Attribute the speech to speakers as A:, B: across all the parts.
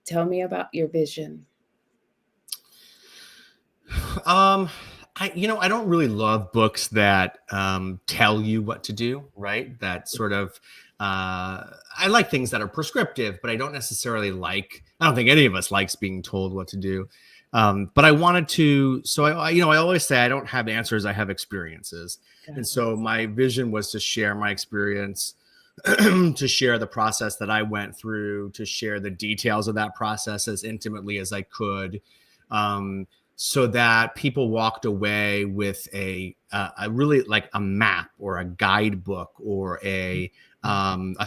A: Tell me about your vision.
B: Um, I don't really love books that tell you what to do, right? That sort of, I like things that are prescriptive, but I don't necessarily I don't think any of us likes being told what to do. But I wanted to, so I always say I don't have answers, I have experiences.
A: Got
B: And
A: it.
B: so my vision was to share my experience, to share the process that I went through, to share the details of that process as intimately as I could. Um, so that people walked away with a really like a map or a guidebook or a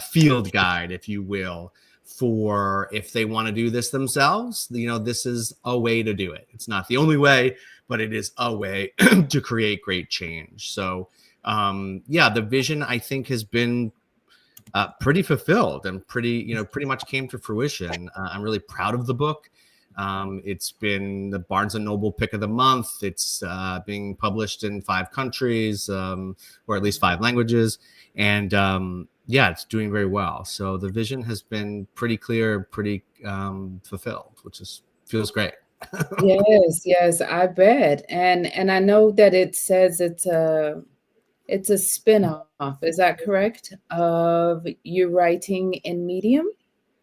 B: field guide, if you will, for if they want to do this themselves. This is a way to do it. It's not the only way, but it is a way to create great change. So yeah, the vision I think has been pretty fulfilled and pretty much came to fruition. I'm really proud of the book. It's been the Barnes and Noble pick of the month. It's being published in 5 countries, or at least 5 languages. And yeah, it's doing very well. So the vision has been pretty clear, pretty fulfilled, which feels great.
A: Yes, yes, I bet. And I know that it says it's a spin-off. Is that correct? Of you writing in Medium?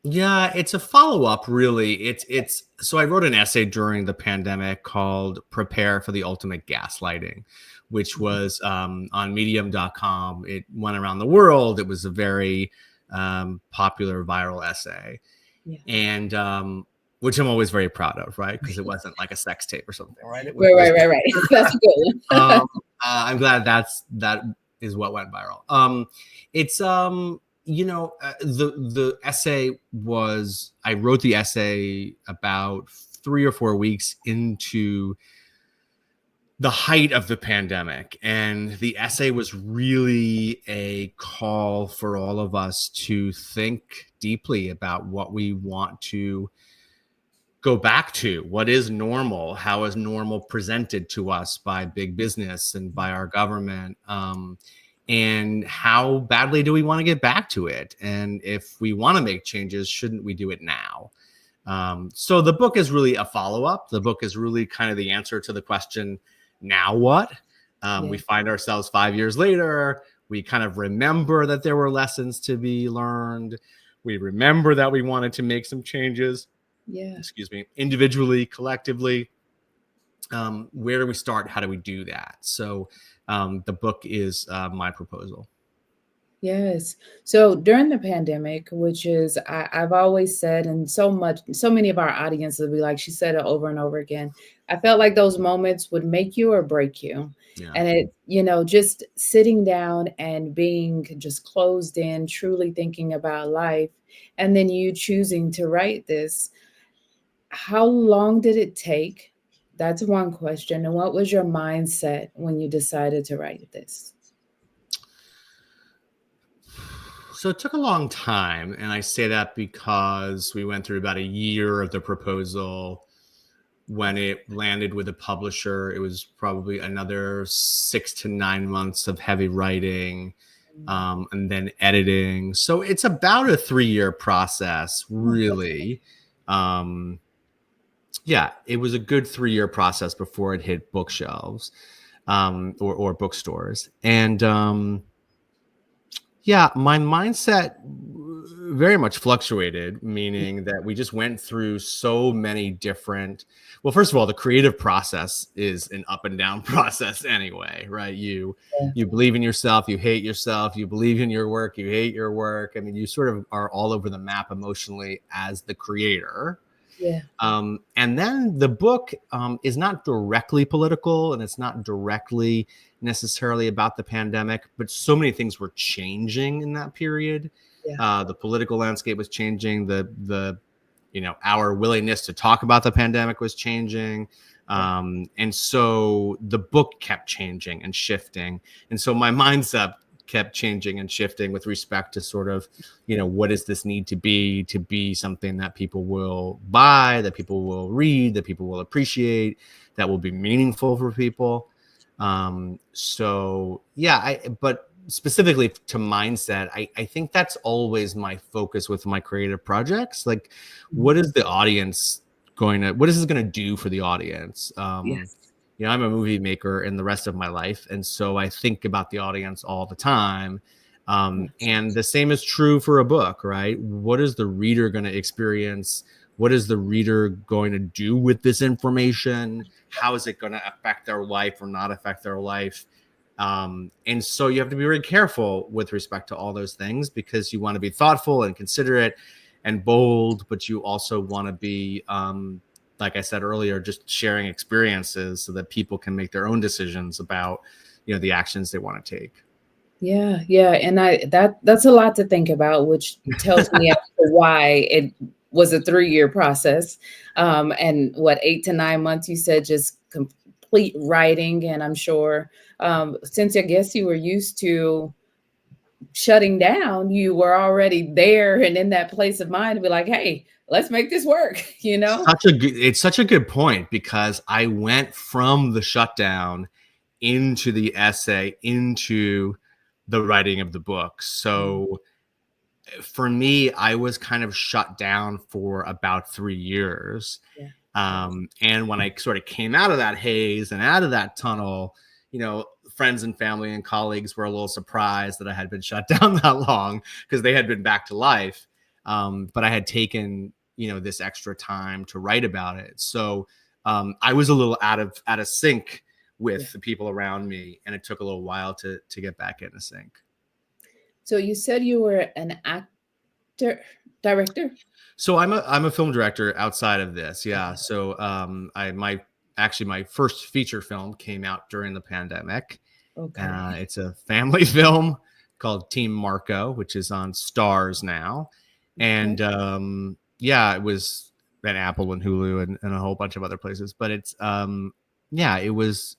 B: Yeah, it's a follow-up, really. It's so I wrote an essay during the pandemic called "Prepare for the Ultimate Gaslighting," which was on Medium.com. It went around the world. It was a very popular viral essay,
A: Yeah.
B: and which I'm always very proud of, right? Because it wasn't like a sex tape or something, right? It
A: Right, right,
B: was.
A: right, right. That's a good one.
B: I'm glad that is what went viral. It's the essay was I wrote the essay about 3 or 4 weeks into the height of the pandemic, and the essay was really a call for all of us to think deeply about what we want to go back to. What is normal? How is normal presented to us by big business and by our government? And how badly do we want to get back to it? And if we want to make changes, shouldn't we do it now? So the book is really a follow-up. The book is really kind of the answer to the question, now what?
A: Yeah,
B: We find ourselves 5 years later. We kind of remember that there were lessons to be learned. We remember that we wanted to make some changes,
A: yeah.
B: excuse me, individually, collectively. Where do we start? How do we do that? So the book is my proposal.
A: Yes. So during the pandemic, which is I've always said, and so many of our audience will be like, she said it over and over again. I felt like those moments would make you or break you.
B: Yeah.
A: And just sitting down and being just closed in, truly thinking about life, and then you choosing to write this. How long did it take? That's one question. And what was your mindset when you decided to write this?
B: So it took a long time. And I say that because we went through about a year of the proposal. When it landed with a publisher, it was probably another 6 to 9 months of heavy writing, and then editing. So it's about a 3-year process,
A: Oh, that's
B: really. Um, yeah, it was a good 3-year process before it hit bookshelves, or bookstores. And yeah, my mindset very much fluctuated, meaning that we just went through so many different. Well, first of all, the creative process is an up and down process anyway, right? You believe in yourself, you hate yourself, you believe in your work, you hate your work. I mean, you sort of are all over the map emotionally as the creator.
A: yeah,
B: And then the book is not directly political, and it's not directly necessarily about the pandemic, but so many things were changing in that period.
A: yeah,
B: The political landscape was changing. Our willingness to talk about the pandemic was changing.
A: yeah,
B: And so the book kept changing and shifting. And so my mindset kept changing and shifting with respect to sort of, what does this need to be something that people will buy, that people will read, that people will appreciate, that will be meaningful for people. So yeah, but specifically to mindset, I think that's always my focus with my creative projects. Like, what is the audience what is this going to do for the audience?
A: Yes.
B: I'm a movie maker in the rest of my life. And so I think about the audience all the time.
A: Yes.
B: And the same is true for a book, right? What is the reader going to experience? What is the reader going to do with this information? How is it going to affect their life or not affect their life? And so you have to be very careful with respect to all those things, because you want to be thoughtful and considerate and bold, but you also want to be, like I said earlier, just sharing experiences so that people can make their own decisions about, the actions they want to take.
A: Yeah, yeah, and that's a lot to think about, which tells me as to why it was a 3-year process. And what, 8 to 9 months you said, just complete writing, and I'm sure, since I guess you were used to shutting down, you were already there and in that place of mind to be like, "Hey, let's make this work," you know?
B: It's such a good point, because I went from the shutdown into the essay, into the writing of the book.
A: Mm,
B: So for me, I was kind of shut down for about 3 years.
A: yeah, yes,
B: And when I sort of came out of that haze and out of that tunnel, friends and family and colleagues were a little surprised that I had been shut down that long, because they had been back to life. But I had taken, this extra time to write about it. So I was a little out of sync
A: yeah.
B: with the people around me, and it took a little while to get back into sync.
A: So you said you were an actor, director?
B: So I'm a film director outside of this. Yeah.
A: Okay,
B: So my first feature film came out during the pandemic.
A: okay,
B: It's a family film called Team Marco, which is on Stars now.
A: okay.
B: And yeah, it was at Apple and Hulu and a whole bunch of other places. But it's yeah, it was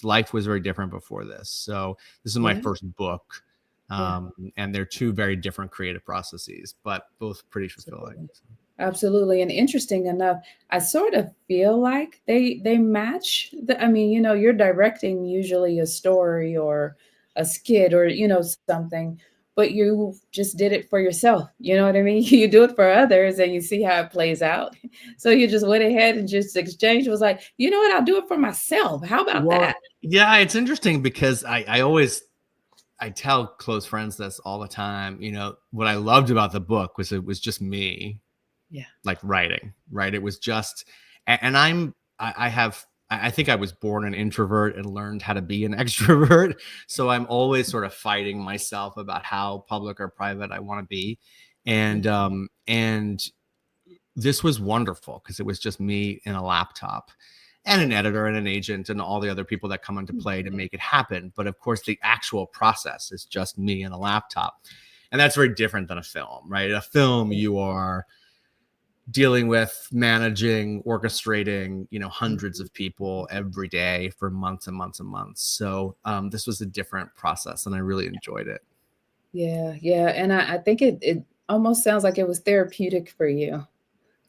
B: life was very different before this. So this is my
A: Yeah,
B: first book.
A: yeah.
B: And they're two very different creative processes, but both pretty fulfilling.
A: Absolutely. Absolutely. And interesting enough, I sort of feel like they match I mean, you're directing usually a story or a skit or, something, but you just did it for yourself. You know what I mean? You do it for others and you see how it plays out. So you just went ahead and just exchanged, was like, you know what, I'll do it for myself. How about
B: Well,
A: that?
B: yeah, it's interesting, because I always I tell close friends this all the time. What I loved about the book was it was just me,
A: Yeah.
B: like, writing, right? It was just, and I think I was born an introvert and learned how to be an extrovert. So I'm always sort of fighting myself about how public or private I want to be.
A: Yeah.
B: And this was wonderful, because it was just me and a laptop and an editor and an agent and all the other people that come into play to make it happen. But of course, the actual process is just me and a laptop. And that's very different than a film, right? A film, you are dealing with, managing, orchestrating, hundreds of people every day for months and months and months. So this was a different process, and I really enjoyed it.
A: Yeah. Yeah. And I think it almost sounds like it was therapeutic for you.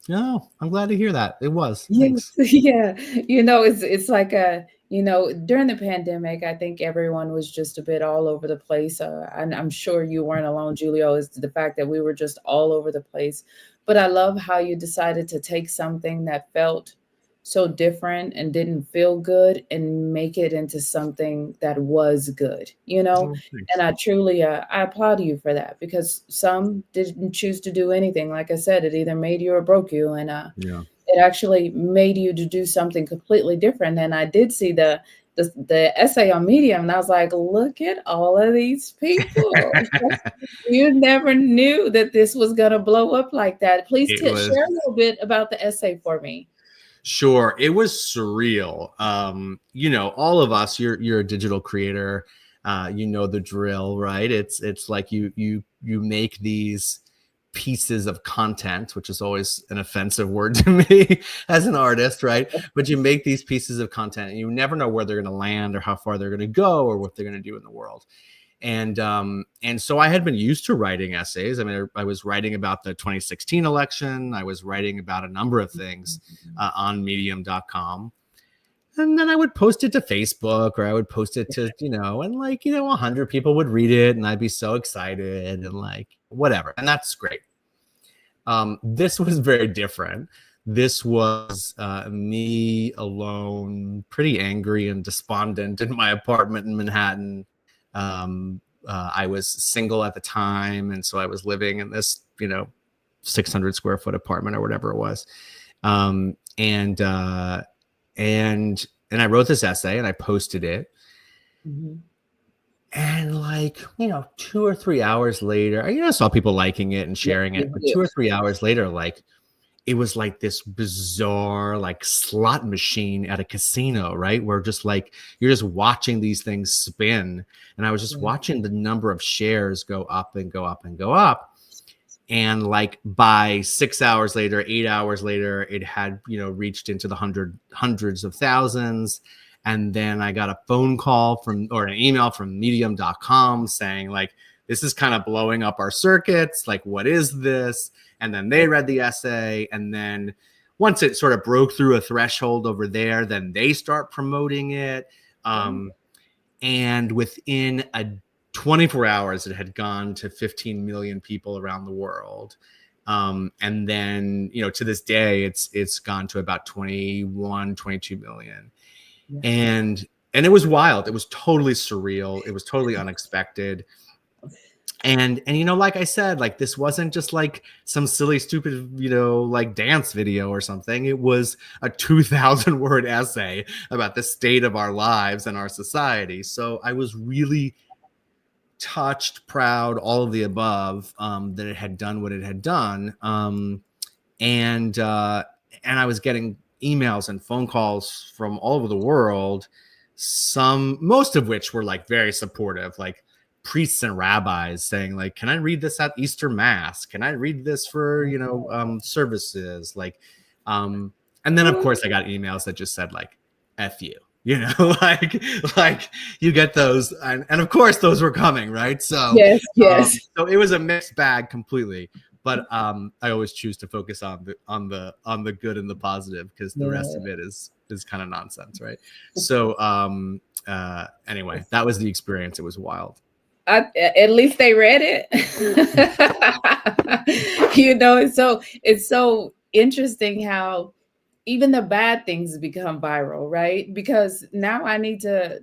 B: No, I'm glad to hear that. It was.
A: Yes,
B: Thanks.
A: yeah. It's like during the pandemic, I think everyone was just a bit all over the place. And I'm sure you weren't alone, Julio, is the fact that we were just all over the place. But I love how you decided to take something that felt so different and didn't feel good and make it into something that was good,
B: Oh,
A: And
B: thanks.
A: I truly, I applaud you for that, because some didn't choose to do anything. Like I said, it either made you or broke you. And
B: Yeah.
A: it actually made you to do something completely different. And I did see the essay on Medium, and I was like, look at all of these people. You never knew that this was gonna blow up like that. Please
B: It was.
A: share a little bit about the essay for me.
B: Sure, it was surreal. All of us, you're a digital creator, you know the drill, right? It's like you make these pieces of content, which is always an offensive word to me as an artist, right? But you make these pieces of content, and you never know where they're going to land or how far they're going to go or what they're going to do in the world. And so I had been used to writing essays. I mean, I was writing about the 2016 election. I was writing about a number of things on medium.com. And then I would post it to Facebook, or I would post it to, and like, 100 people would read it and I'd be so excited and like whatever. And that's great. This was very different. This was me alone, pretty angry and despondent in my apartment in Manhattan. I was single at the time. And so I was living in this, 600 square foot apartment or whatever it was. And I wrote this essay and I posted it. Mm-hmm. And like, 2 or 3 hours later, I saw people liking it and sharing it. But 2 or 3 hours later, like, it was like this bizarre, like, slot machine at a casino, right? Where just like, you're just watching these things spin. And I was just watching the number of shares go up and go up and go up. And like by 6 hours later, 8 hours later, it had, reached into the hundreds of thousands. And then I got a phone call or an email from medium.com saying like, this is kind of blowing up our circuits. Like, what is this? And then they read the essay. And then once it sort of broke through a threshold over there, then they start promoting it. And within 24 hours, it had gone to 15 million people around the world. And then, to this day, it's gone to about 21, 22 million. Yeah. And it was wild. It was totally surreal. It was totally unexpected. And like I said, like, this wasn't just like some silly, stupid, like dance video or something. It was a 2,000 word essay about the state of our lives and our society. So I was really touched, proud, all of the above, that it had done what it had done. And I was getting emails and phone calls from all over the world, most of which were like very supportive, like priests and rabbis saying like, can I read this at Easter Mass? Can I read this for, services? Like, and then of course I got emails that just said like, F you. Like you get those, and of course those were coming, right? So yes. So it was a mixed bag completely, but I always choose to focus on the good and the positive, because the rest of it is kind of nonsense, right? So anyway, that was the experience. It was wild.
A: At least they read it. It's so interesting how even the bad things become viral, right? Because now I need to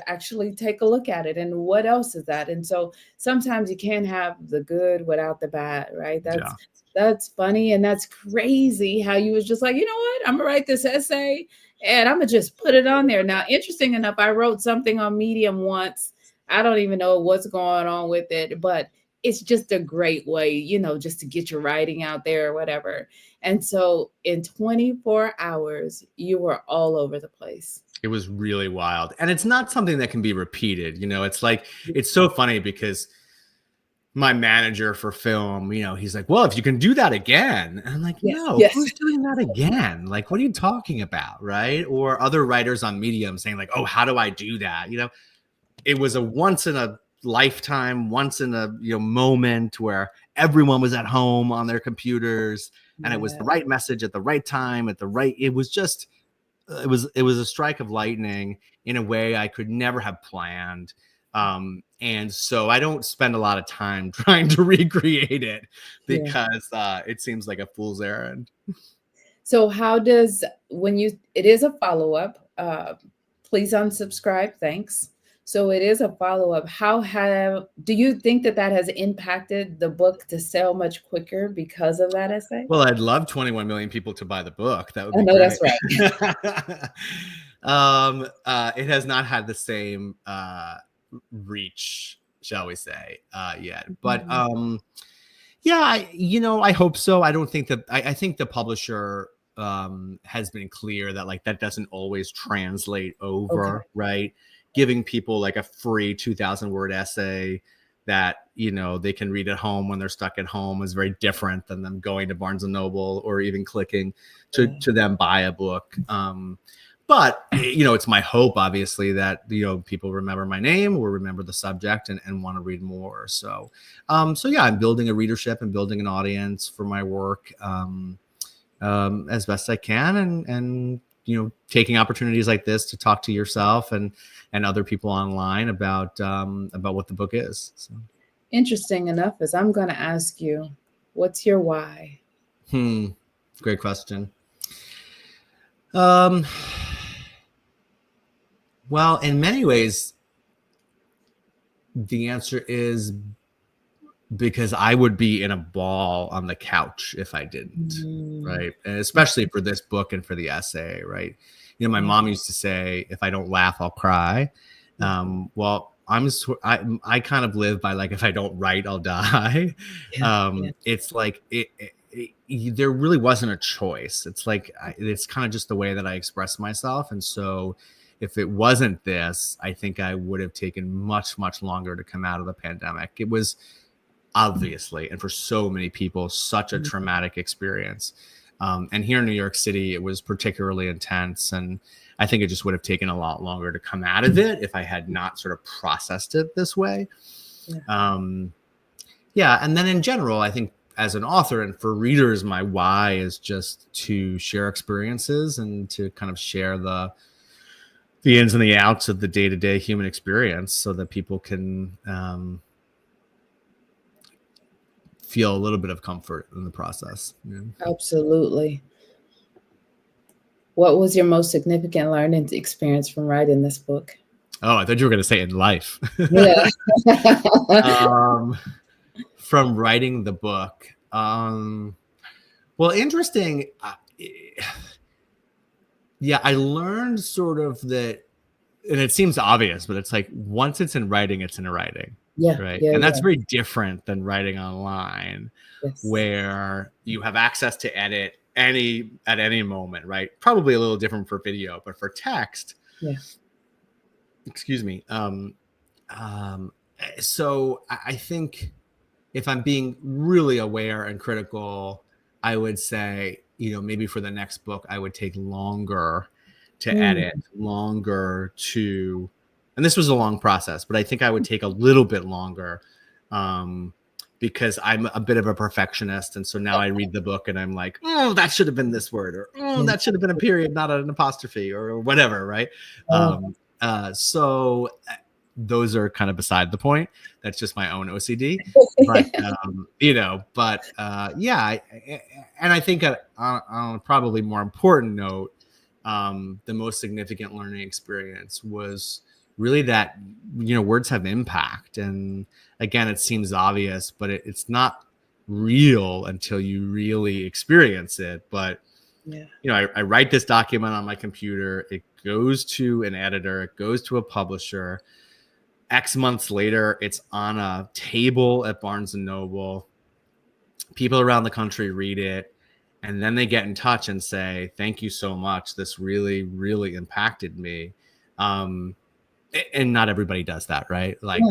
A: actually take a look at it and what else is that? And so sometimes you can't have the good without the bad, right? That's funny. And that's crazy how you was just like, you know what? I'm gonna write this essay and I'm gonna just put it on there. Now, interesting enough, I wrote something on Medium once. I don't even know what's going on with it, but it's just a great way, just to get your writing out there or whatever. And so in 24 hours, you were all over the place.
B: It was really wild. And it's not something that can be repeated. It's like, it's so funny because my manager for film, he's like, well, if you can do that again. And I'm like, yes. Who's doing that again? Like, what are you talking about? Right. Or other writers on Medium saying like, oh, how do I do that? It was a once in a lifetime, once in a moment where everyone was at home on their computers, and it was the right message at the right time it was just it was a strike of lightning in a way I could never have planned. And so I don't spend a lot of time trying to recreate it because it seems like a fool's errand.
A: So how does, it is a follow-up, please unsubscribe, thanks. So it is a follow-up. Do you think that has impacted the book to sell much quicker because of that essay?
B: Well, I'd love 21 million people to buy the book. That would be great.
A: That's
B: right. It has not had the same reach, shall we say, yet. But I hope so. I don't think that I think the publisher has been clear that like that doesn't always translate over, right? Giving people like a free 2,000 word essay that, they can read at home when they're stuck at home is very different than them going to Barnes and Noble or even clicking to them buy a book. But, it's my hope, obviously, that, people remember my name or remember the subject and want to read more. So yeah, I'm building a readership and building an audience for my work as best I can. And taking opportunities like this to talk to yourself and other people online about what the book is. So.
A: Interesting enough, as I'm going to ask you, what's your why?
B: Great question. Well, in many ways, the answer is because I would be in a ball on the couch if I didn't, right? And especially for this book and for the essay, right? My mom used to say, if I don't laugh, I'll cry. Well, I kind of live by like, if I don't write, I'll die. It's like, there really wasn't a choice. It's like, it's kind of just the way that I express myself. And so if it wasn't this, I think I would have taken much, much longer to come out of the pandemic. It was obviously, and for so many people, such a traumatic experience. And here in New York City, it was particularly intense. And I think it just would have taken a lot longer to come out of it if I had not sort of processed it this way. And then in general, I think as an author and for readers, my why is just to share experiences and to kind of share the ins and the outs of the day-to-day human experience so that people can feel a little bit of comfort in the process.
A: Absolutely. What was your most significant learning experience from writing this book?
B: Oh, I thought you were going to say in life.
A: Yeah.
B: From writing the book. Well, interesting. I learned sort of that, and it seems obvious, but it's like once it's in writing, it's in writing. Right. And that's very different than writing online, where you have access to edit at any moment, right? Probably a little different for video, but for text, excuse me. So I think if I'm being really aware and critical, I would say, maybe for the next book, I would take longer to edit, longer to, and this was a long process, but I think I would take a little bit longer because I'm a bit of a perfectionist. And so now I read the book and I'm like, oh, that should have been this word, or that should have been a period, not an apostrophe, or whatever, right? So those are kind of beside the point. That's just my own OCD. But, and I think on a probably more important note, the most significant learning experience was really that, words have impact. And again, it seems obvious, but it's not real until you really experience it. But, I write this document on my computer. It goes to an editor. It goes to a publisher. X months later, it's on a table at Barnes & Noble. People around the country read it. And then they get in touch and say, thank you so much. This really, really impacted me. And not everybody does that, right? Like,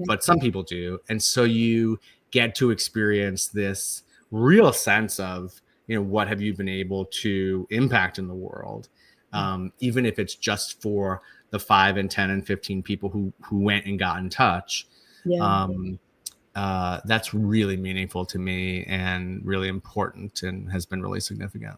B: but some people do. And so you get to experience this real sense of, what have you been able to impact in the world? Even if it's just for the 5 and 10 and 15 people who went and got in touch. That's really meaningful to me and really important and has been really significant.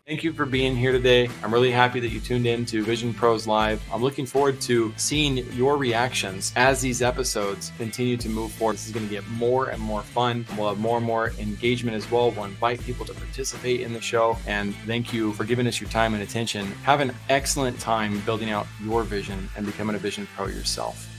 C: Thank you for being here today. I'm really happy that you tuned in to Vision Pros Live. I'm looking forward to seeing your reactions as these episodes continue to move forward. This is going to get more and more fun. We'll have more and more engagement as well. We'll invite people to participate in the show. And thank you for giving us your time and attention. Have an excellent time building out your vision and becoming a Vision Pro yourself.